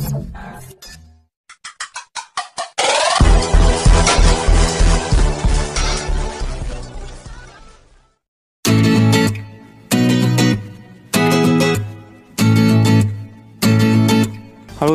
Halo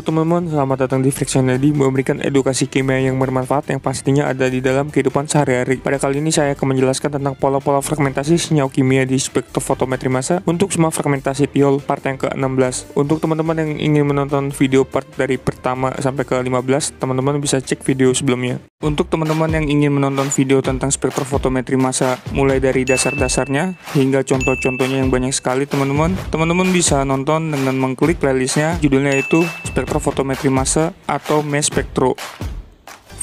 teman-teman, selamat datang di Friction Lady, memberikan edukasi kimia yang bermanfaat yang pastinya ada di dalam kehidupan sehari-hari. Pada kali ini saya akan menjelaskan tentang pola-pola fragmentasi senyawa kimia di spektrofotometri massa untuk semua fragmentasi thiol part yang ke-16. Untuk teman-teman yang ingin menonton video part dari pertama sampai ke-15, teman-teman bisa cek video sebelumnya. Untuk teman-teman yang ingin menonton video tentang spektrofotometri massa mulai dari dasar-dasarnya hingga contoh-contohnya yang banyak sekali, teman-teman bisa nonton dengan mengklik playlistnya, judulnya itu spektrofotometri massa atau MESSPECTRO.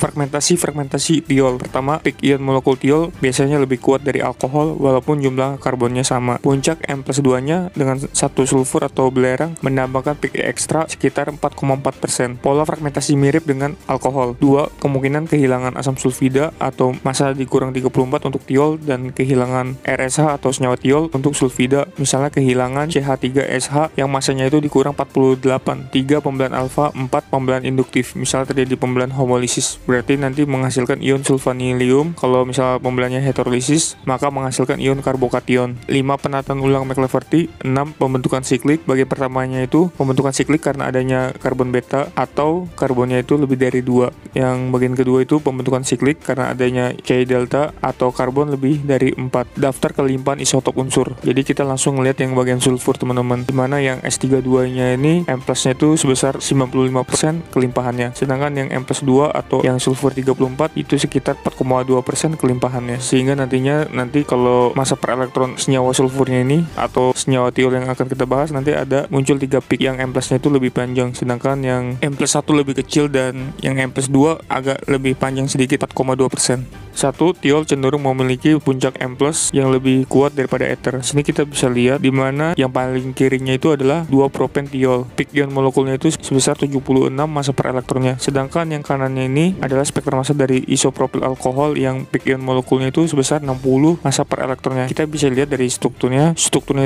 Fragmentasi thiol. Pertama, peak ion molekul thiol biasanya lebih kuat dari alkohol walaupun jumlah karbonnya sama. Puncak M+2-nya dengan satu sulfur atau belerang menambahkan peak ekstra sekitar 4,4%. Pola fragmentasi mirip dengan alkohol. 2. Kemungkinan kehilangan asam sulfida atau massa dikurang 34 untuk thiol dan kehilangan RSH atau senyawa thiol untuk sulfida. Misalnya kehilangan CH3SH yang massanya itu dikurang 48. 3. Pembelahan alfa. 4. Pembelahan induktif. Misalnya terjadi pembelahan homolisis, berarti nanti menghasilkan ion sulfanilium. Kalau misalnya pembelahannya heterolisis, maka menghasilkan ion karbokation. 5. Penataan ulang McLafferty. 6. Pembentukan siklik. Bagian pertamanya itu pembentukan siklik karena adanya karbon beta atau karbonnya itu lebih dari 2. Yang bagian kedua itu pembentukan siklik karena adanya C delta atau karbon lebih dari 4. Daftar kelimpahan isotop unsur. Jadi kita langsung melihat yang bagian sulfur, teman-teman, dimana yang S32-nya ini M+-nya itu sebesar 95% kelimpahannya, sedangkan yang M+2 atau yang sulfur 34 itu sekitar 4,2% kelimpahannya, sehingga nanti kalau massa per elektron senyawa sulfurnya ini atau senyawa thiol yang akan kita bahas nanti ada muncul 3 peak, yang M+-nya itu lebih panjang sedangkan yang M+1 lebih kecil dan yang M+2 agak lebih panjang sedikit 4,2%. 1. Thiol cenderung memiliki puncak M+ yang lebih kuat daripada ether. Sini kita bisa lihat di mana yang paling kirinya itu adalah 2 propen thiol. Peak ion molekulnya itu sebesar 76 massa per elektronnya, sedangkan yang kanannya ini adalah spektrum massa dari isopropil alkohol yang peak ion molekulnya itu sebesar 60 massa per elektronnya. Kita bisa lihat dari strukturnya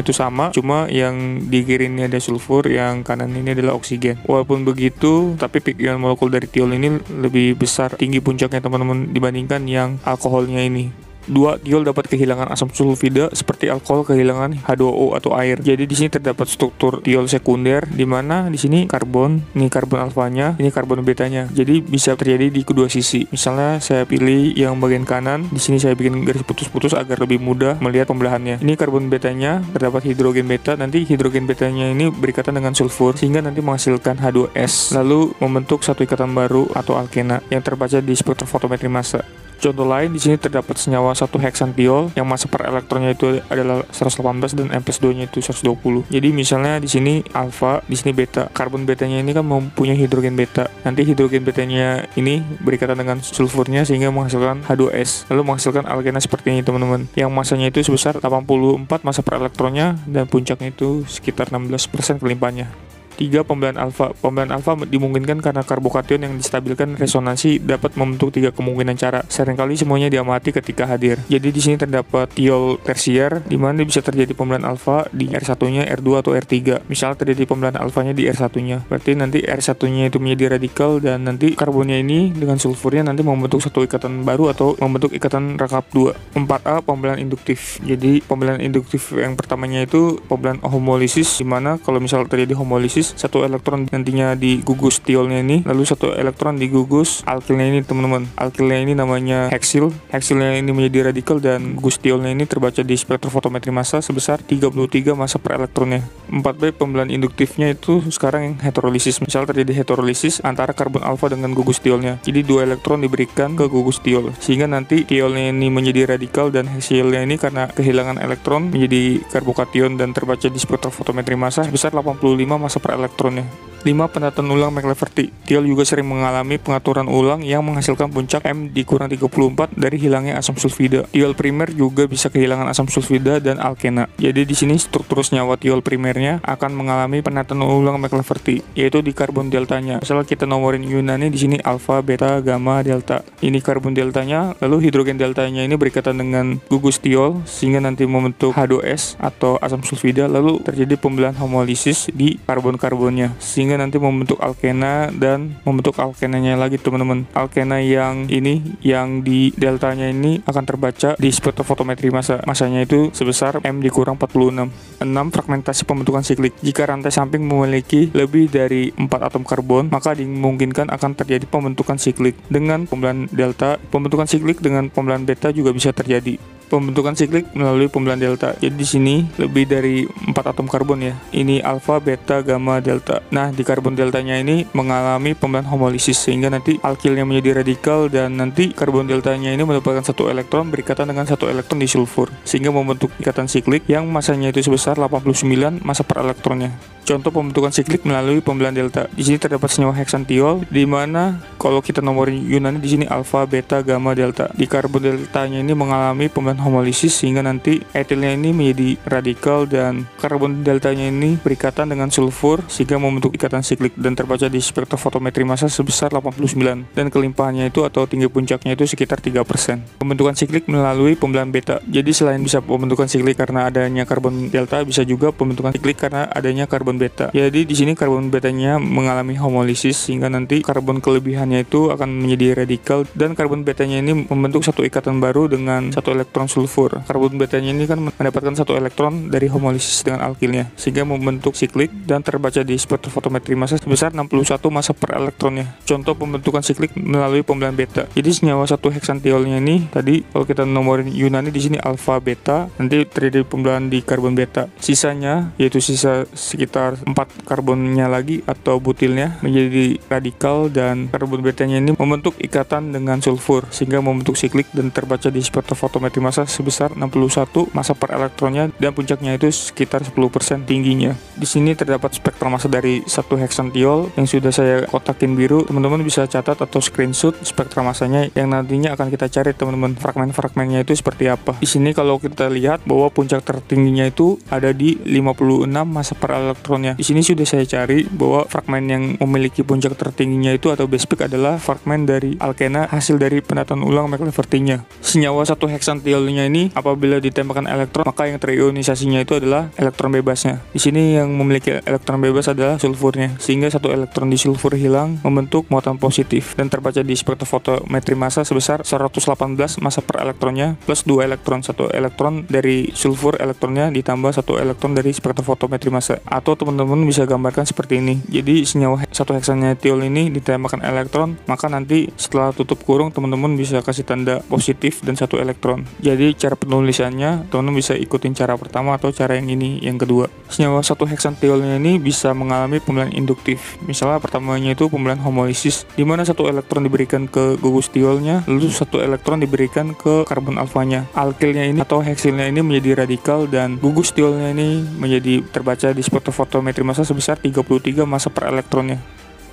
itu sama, cuma yang di kiri ini ada sulfur, yang kanan ini adalah oksigen. Walaupun begitu, tapi peak ion molekul dari thiol ini lebih besar, tinggi puncaknya teman-teman, dibandingkan yang alkoholnya ini. 2. Thiol dapat kehilangan asam sulfida seperti alkohol kehilangan H2O atau air. Jadi di sini terdapat struktur thiol sekunder di mana di sini karbon, ini karbon alfanya, ini karbon betanya. Jadi bisa terjadi di kedua sisi. Misalnya saya pilih yang bagian kanan, di sini saya bikin garis putus-putus agar lebih mudah melihat pembelahannya. Ini karbon betanya, terdapat hidrogen beta. Nanti hidrogen betanya ini berikatan dengan sulfur sehingga nanti menghasilkan H2S, lalu membentuk satu ikatan baru atau alkena yang terbaca di spektrofotometri massa. Contoh lain, di sini terdapat senyawa 1 heksan thiol yang massa per elektronnya itu adalah 118 dan M+2-nya itu 120. Jadi misalnya di sini alfa, di sini beta. Karbon betanya ini kan mempunyai hidrogen beta. Nanti hidrogen betanya ini berikatan dengan sulfurnya sehingga menghasilkan H2S, lalu menghasilkan alkena seperti ini, teman-teman. Yang massanya itu sebesar 84 massa per elektronnya dan puncaknya itu sekitar 16% kelimpahannya. 3. Pembelahan alfa. Pembelahan alfa dimungkinkan karena karbokation yang distabilkan resonansi dapat membentuk 3 kemungkinan cara. Seringkali semuanya diamati ketika hadir. Jadi di sini terdapat thiol tersier di mana bisa terjadi pembelahan alfa di R1-nya, R2 atau R3. Misalnya terjadi pembelahan alfanya di R1-nya. Berarti nanti R1-nya itu menjadi radikal dan nanti karbonnya ini dengan sulfurnya nanti membentuk satu ikatan baru atau membentuk ikatan rangkap 2. 4A. Pembelahan induktif. Jadi pembelahan induktif yang pertamanya itu pembelahan homolisis, di mana kalau misal terjadi homolisis, satu elektron nantinya digugus thiolnya ini, lalu satu elektron digugus alkilnya ini, teman-teman. Alkilnya ini namanya heksil. Heksilnya ini menjadi radikal dan gugus thiolnya ini terbaca di spektrofotometri massa sebesar 33 massa per elektronnya. 4B. Pembelahan induktifnya itu sekarang yang heterolisis. Misal terjadi heterolisis antara karbon alfa dengan gugus thiolnya. Jadi 2 elektron diberikan ke gugus thiol sehingga nanti thiolnya ini menjadi radikal dan heksilnya ini karena kehilangan elektron menjadi karbokation dan terbaca di spektrofotometri massa sebesar 85 massa per elektronnya. 5. Penataan ulang McLafferty. Thiol juga sering mengalami pengaturan ulang yang menghasilkan puncak M dikurang 34 dari hilangnya asam sulfida. Thiol primer juga bisa kehilangan asam sulfida dan alkena. Jadi di sini struktur senyawa thiol primernya akan mengalami penataan ulang McLafferty, yaitu di karbon deltanya. Misalnya kita nomorin ionannya di sini alfa, beta, gamma, delta. Ini karbon deltanya, lalu hidrogen deltanya ini berikatan dengan gugus thiol sehingga nanti membentuk H2S atau asam sulfida, lalu terjadi pembelahan homolisis di karbon-karbonnya sehingga sehingga nanti membentuk alkena dan membentuk alkenanya lagi teman-teman. Alkena yang ini, yang di deltanya ini akan terbaca di spektrofotometri massa. Massanya itu sebesar M dikurang 46. 6. Fragmentasi pembentukan siklik. Jika rantai samping memiliki lebih dari 4 atom karbon, maka dimungkinkan akan terjadi pembentukan siklik. Dengan pembelahan delta, pembentukan siklik dengan pembelahan beta juga bisa terjadi. Pembentukan siklik melalui pembelahan delta. Jadi di sini lebih dari 4 atom karbon ya. Ini alfa, beta, gamma, delta. Nah, di karbon deltanya ini mengalami pembelahan homolisis sehingga nanti alkilnya menjadi radikal dan nanti karbon deltanya ini mendapatkan satu elektron berikatan dengan satu elektron di sulfur sehingga membentuk ikatan siklik yang masanya itu sebesar 89 massa per elektronnya. Contoh pembentukan siklik melalui pembelahan delta. Di sini terdapat senyawa heksantiol di mana kalau kita nomorin Yunani di sini alfa, beta, gamma, delta. Di karbon deltanya ini mengalami pembelahan homolisis sehingga nanti etilnya ini menjadi radikal dan karbon deltanya ini berikatan dengan sulfur sehingga membentuk ikatan siklik dan terbaca di spektrofotometri massa sebesar 89 dan kelimpahannya itu atau tinggi puncaknya itu sekitar 3%. Pembentukan siklik melalui pembelahan beta. Jadi selain bisa pembentukan siklik karena adanya karbon delta, bisa juga pembentukan siklik karena adanya karbon beta. Jadi di sini karbon betanya mengalami homolisis sehingga nanti karbon kelebihannya itu akan menjadi radikal dan karbon betanya ini membentuk satu ikatan baru dengan satu elektron sulfur. Karbon betanya ini kan mendapatkan satu elektron dari homolisis dengan alkilnya sehingga membentuk siklik dan terbaca di spektrofotometri massa sebesar 61 massa per elektronnya. Contoh pembentukan siklik melalui pembelahan beta. Jadi senyawa satu heksantiolnya ini tadi kalau kita nomorin Yunani di sini alfa, beta, nanti terjadi pembelahan di karbon beta. Sisanya yaitu sisa sekitar 4 karbonnya lagi atau butilnya menjadi radikal dan karbon betanya ini membentuk ikatan dengan sulfur sehingga membentuk siklik dan terbaca di spektrofotometri massa sebesar 61 massa per elektronnya dan puncaknya itu sekitar 10% tingginya. Di sini terdapat spektrum massa dari satu heksantiol yang sudah saya kotakin biru. Teman-teman bisa catat atau screenshot spektrum massanya yang nantinya akan kita cari teman-teman fragmen-fragmennya itu seperti apa. Di sini kalau kita lihat bahwa puncak tertingginya itu ada di 56 massa per elektron. Di sini sudah saya cari bahwa fragmen yang memiliki puncak tertingginya itu atau base peak adalah fragmen dari alkena hasil dari penataan ulang McLaverty-nya. Senyawa satu heksantiolnya ini apabila ditembakkan elektron maka yang terionisasinya itu adalah elektron bebasnya. Di sini yang memiliki elektron bebas adalah sulfurnya sehingga satu elektron di sulfur hilang membentuk muatan positif dan terbaca di spektrofotometri massa sebesar 118 massa per elektronnya plus 2 elektron, satu elektron dari sulfur elektronnya ditambah satu elektron dari spektrofotometri massa. Atau teman-teman bisa gambarkan seperti ini. Jadi senyawa satu heksantiol ini ditembakkan elektron, maka nanti setelah tutup kurung teman-teman bisa kasih tanda positif dan satu elektron. Jadi cara penulisannya teman-teman bisa ikutin cara pertama atau cara yang ini yang kedua. Senyawa satu heksantiolnya ini bisa mengalami pembelahan induktif. Misalnya pertamanya itu pembelahan homolisis di mana satu elektron diberikan ke gugus tiolnya, lalu satu elektron diberikan ke karbon alfanya. Alkilnya ini atau heksilnya ini menjadi radikal dan gugus tiolnya ini menjadi terbaca di spektrofotometri massa sebesar 33 massa per elektronnya.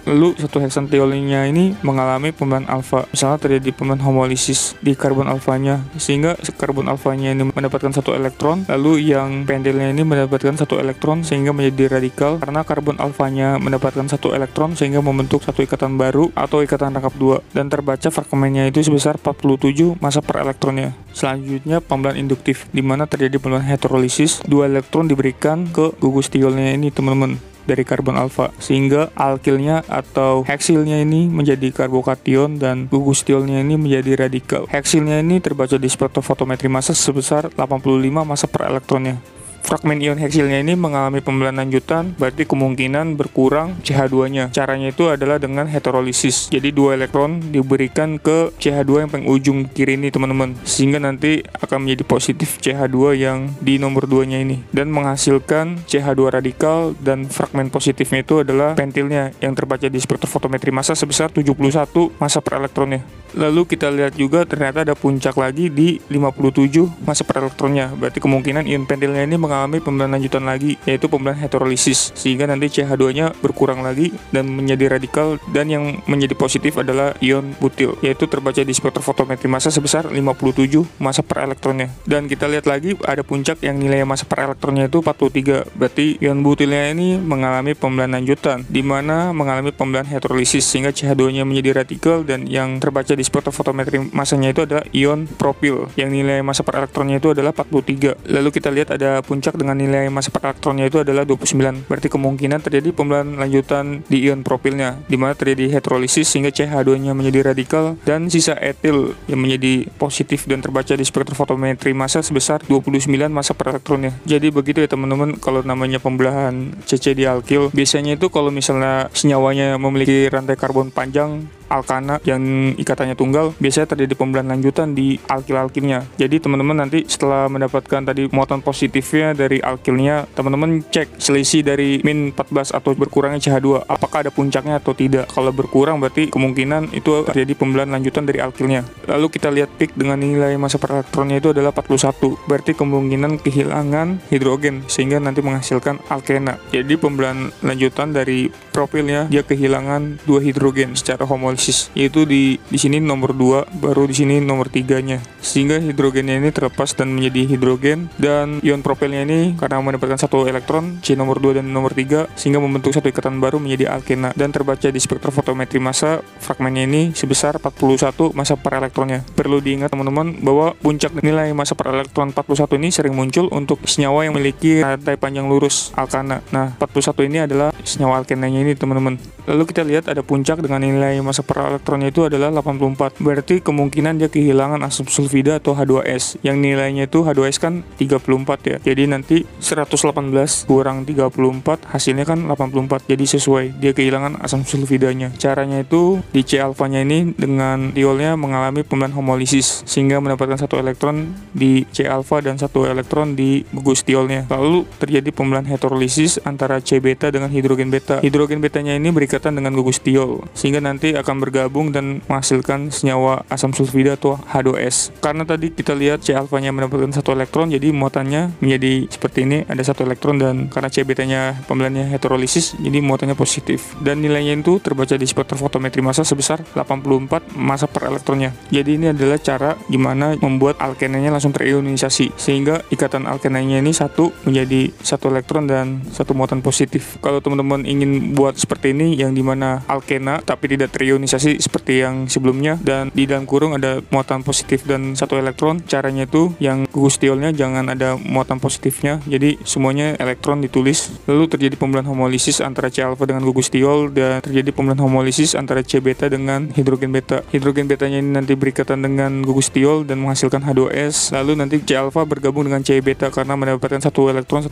Lalu satu heksantiolnya ini mengalami pembelahan alfa. Misalnya terjadi pembelahan homolisis di karbon alfanya sehingga karbon alfanya ini mendapatkan satu elektron, lalu yang pentilnya ini mendapatkan satu elektron sehingga menjadi radikal karena karbon alfanya mendapatkan satu elektron sehingga membentuk satu ikatan baru atau ikatan rangkap dua dan terbaca fragmennya itu sebesar 47 massa per elektronnya. Selanjutnya pembelahan induktif di mana terjadi pembelahan heterolisis, dua elektron diberikan ke gugus tiolnya ini teman-teman dari karbon alfa sehingga alkilnya atau heksilnya ini menjadi karbokation dan gugus tiolnya ini menjadi radikal. Heksilnya ini terbaca di spektrofotometri massa sebesar 85 massa per elektronnya. Fragmen ion heksilnya ini mengalami pembelahan lanjutan, berarti kemungkinan berkurang CH2-nya. Caranya itu adalah dengan heterolisis. Jadi dua elektron diberikan ke CH2 yang paling ujung kiri ini teman-teman, sehingga nanti akan menjadi positif CH2 yang di nomor 2-nya ini dan menghasilkan CH2 radikal dan fragmen positifnya itu adalah pentilnya yang terbaca di spektrofotometri massa sebesar 71 massa per elektronnya. Lalu kita lihat juga ternyata ada puncak lagi di 57 massa per elektronnya, berarti kemungkinan ion pentilnya ini mengalami pembelahan lanjutan lagi, yaitu pembelahan heterolisis sehingga nanti CH2-nya berkurang lagi dan menjadi radikal dan yang menjadi positif adalah ion butil, yaitu terbaca di spektrofotometri massa sebesar 57 massa per elektronnya. Dan kita lihat lagi ada puncak yang nilai massa per elektronnya itu 43, berarti ion butilnya ini mengalami pembelahan lanjutan di mana mengalami pembelahan heterolisis sehingga CH2-nya menjadi radikal dan yang terbaca di di spektrofotometri masanya itu adalah ion propil yang nilai massa per elektronnya itu adalah 43. Lalu kita lihat ada puncak dengan nilai massa per elektronnya itu adalah 29. Berarti kemungkinan terjadi pembelahan lanjutan di ion propilnya, di mana terjadi hidrolisis sehingga CH2-nya menjadi radikal dan sisa etil yang menjadi positif dan terbaca di spektrofotometri massa sebesar 29 massa per elektronnya. Jadi begitu ya teman-teman, kalau namanya pembelahan CC di alkil, biasanya itu kalau misalnya senyawanya memiliki rantai karbon panjang alkana yang ikatannya tunggal, biasanya terjadi pembelahan lanjutan di alkil-alkilnya. Jadi teman-teman nanti setelah mendapatkan tadi muatan positifnya dari alkilnya, teman-teman cek selisih dari min 14 atau berkurangnya CH2, apakah ada puncaknya atau tidak. Kalau berkurang berarti kemungkinan itu terjadi pembelahan lanjutan dari alkilnya. Lalu kita lihat peak dengan nilai massa per elektronnya itu adalah 41, berarti kemungkinan kehilangan hidrogen sehingga nanti menghasilkan alkena. Jadi pembelahan lanjutan dari propilnya, dia kehilangan 2 hidrogen secara homolisis, yaitu di sini nomor 2, baru di sini nomor 3-nya. Sehingga hidrogennya ini terlepas dan menjadi hidrogen, dan ion propilnya ini karena mendapatkan satu elektron, C nomor 2 dan nomor 3, sehingga membentuk satu ikatan baru menjadi alkena, dan terbaca di spektrofotometri massa fragmennya ini sebesar 41 massa per elektronnya. Perlu diingat teman-teman bahwa puncak nilai massa per elektron 41 ini sering muncul untuk senyawa yang memiliki rantai panjang lurus alkana. Nah, 41 ini adalah senyawa alkenanya ini teman-teman. Lalu kita lihat ada puncak dengan nilai massa per elektronnya itu adalah 84. Berarti kemungkinan dia kehilangan asam sulfida atau H2S. Yang nilainya itu H2S kan 34 ya. Jadi nanti 118 kurang 34 hasilnya kan 84. Jadi sesuai, dia kehilangan asam sulfidanya. Caranya itu di C alfanya ini dengan diolnya mengalami pembelahan homolisis sehingga mendapatkan satu elektron di C alfa dan satu elektron di gugus diolnya. Lalu terjadi pembelahan heterolisis antara C beta dengan hidrogen beta. Hidrogen betanya ini berikatan dengan gugus diol sehingga nanti akan bergabung dan menghasilkan senyawa asam sulfida atau H2S. Karena tadi kita lihat C alfanya mendapatkan satu elektron, jadi muatannya menjadi seperti ini, ada satu elektron, dan karena C betanya pembelahannya heterolisis, jadi muatannya positif. Dan nilainya itu terbaca di spektrofotometri massa sebesar 84 massa per elektronnya. Jadi ini adalah cara gimana membuat alkenanya langsung terionisasi sehingga ikatan alkenanya ini satu menjadi satu elektron dan satu muatan positif. Kalau teman-teman ingin buat seperti ini yang dimana alkena tapi tidak terionisasi seperti yang sebelumnya dan di dalam kurung ada muatan positif dan satu elektron, caranya itu yang gugus diolnya jangan ada muatan positifnya, jadi semuanya elektron ditulis. Lalu terjadi pembelahan homolisis antara C alfa dengan gugus diol dan terjadi pembelahan homolisis antara C beta dengan hidrogen beta. Hidrogen betanya ini nanti berikatan dengan gugus diol dan menghasilkan H2S. Lalu nanti C alfa bergabung dengan C beta karena mendapatkan satu elektron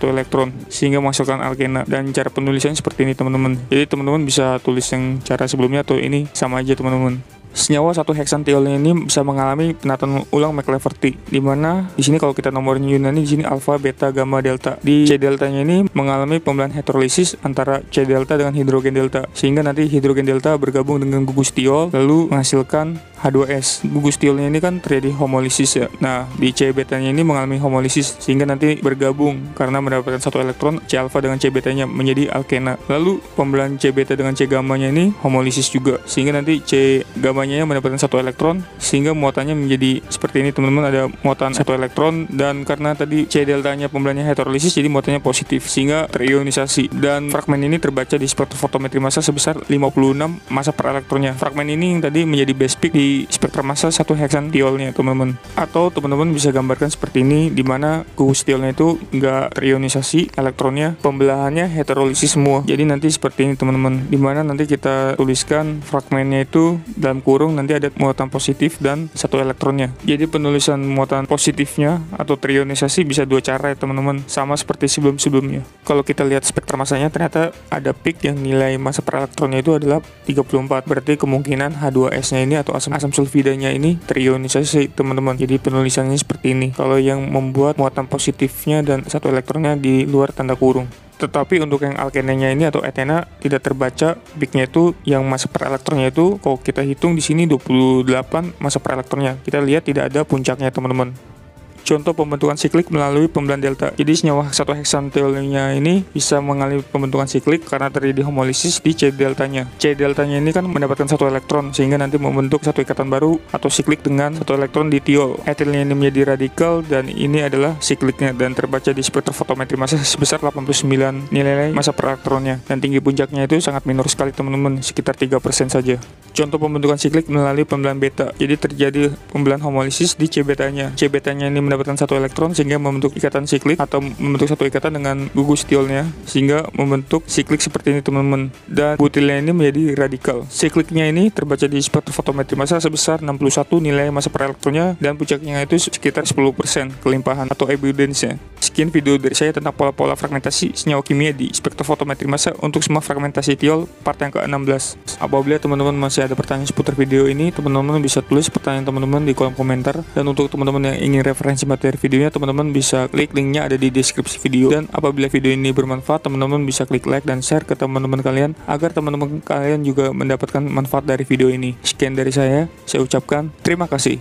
sehingga menghasilkan alkena. Dan cara penulisannya seperti ini teman-teman. Jadi teman-teman bisa tulis yang cara sebelumnya atau ini sama aja teman-teman. Senyawa 1 heksantiolnya ini bisa mengalami penataan ulang McLaverty, di mana di sini kalau kita nomornya Yunani di sini alfa, beta, gamma, delta. Di C deltanya ini mengalami pembelahan hidrolisis antara C delta dengan hidrogen delta, sehingga nanti hidrogen delta bergabung dengan gugus diol lalu menghasilkan H2S. Gugus diolnya ini kan terjadi homolisis ya. Nah, di C betanya ini mengalami homolisis sehingga nanti bergabung karena mendapatkan satu elektron, C alfa dengan C betanya menjadi alkena. Lalu pembelahan C beta dengan C gammanya ini homolisis juga sehingga nanti C gammanya mendapatkan satu elektron sehingga muatannya menjadi seperti ini teman-teman, ada muatan satu elektron, dan karena tadi C deltanya pembelahannya heterolisis jadi muatannya positif sehingga terionisasi. Dan fragmen ini terbaca di spektrofotometri massa sebesar 56 massa per elektronnya. Fragmen ini yang tadi menjadi base peak di spektrum massa 1 heksantiolnya teman-teman. Atau teman-teman bisa gambarkan seperti ini, di mana gugus diolnya itu nggak terionisasi elektronnya, pembelahannya heterolisis semua. Jadi nanti seperti ini teman-teman, di mana nanti kita tuliskan fragmennya itu dalam kurung nanti ada muatan positif dan satu elektronnya. Jadi penulisan muatan positifnya atau terionisasi bisa dua cara ya teman-teman, sama seperti sebelum-sebelumnya. Kalau kita lihat spektrum massanya ternyata ada peak yang nilai massa per elektronnya itu adalah 34. Berarti kemungkinan H2S-nya ini atau asam sulfidanya ini terionisasi teman-teman. Jadi penulisannya seperti ini kalau yang membuat muatan positifnya dan satu elektronnya di luar tanda kurung. Tetapi untuk yang alkenanya ini atau etena tidak terbaca peaknya itu, yang massa per elektronnya itu kalau kita hitung di sini 28 massa per elektronnya. Kita lihat tidak ada puncaknya teman-teman. Contoh pembentukan siklik melalui pembelahan delta. Jadi senyawa satu heksantiolnya ini bisa mengalami pembentukan siklik karena terjadi homolisis di C deltanya. C deltanya ini kan mendapatkan satu elektron sehingga nanti membentuk satu ikatan baru atau siklik dengan satu elektron di tiol. Etilnya ini menjadi radikal dan ini adalah sikliknya dan terbaca di spektrofotometri massa sebesar 89 nilai massa per elektronnya, dan tinggi puncaknya itu sangat minor sekali teman-teman, sekitar 3% saja. Contoh pembentukan siklik melalui pembelahan beta. Jadi terjadi pembelahan homolisis di C betanya. C betanya ini mendapatkan satu elektron sehingga membentuk ikatan siklik atau membentuk satu ikatan dengan gugus tiolnya sehingga membentuk siklik seperti ini teman-teman. Dan butilnya ini menjadi radikal. Sikliknya ini terbaca di spektrofotometri massa sebesar 61 nilai massa per elektronnya dan puncaknya itu sekitar 10% kelimpahan atau evidence-nya. Sekian video dari saya tentang pola-pola fragmentasi senyawa kimia di spektrofotometri massa untuk semua fragmentasi tiol part yang ke-16. Apabila teman-teman masih ada pertanyaan seputar video ini, teman-teman bisa tulis pertanyaan teman-teman di kolom komentar. Dan untuk teman-teman yang ingin referensi materi videonya, teman-teman bisa klik linknya ada di deskripsi video. Dan apabila video ini bermanfaat, teman-teman bisa klik like dan share ke teman-teman kalian agar teman-teman kalian juga mendapatkan manfaat dari video ini. Sekian dari saya ucapkan terima kasih.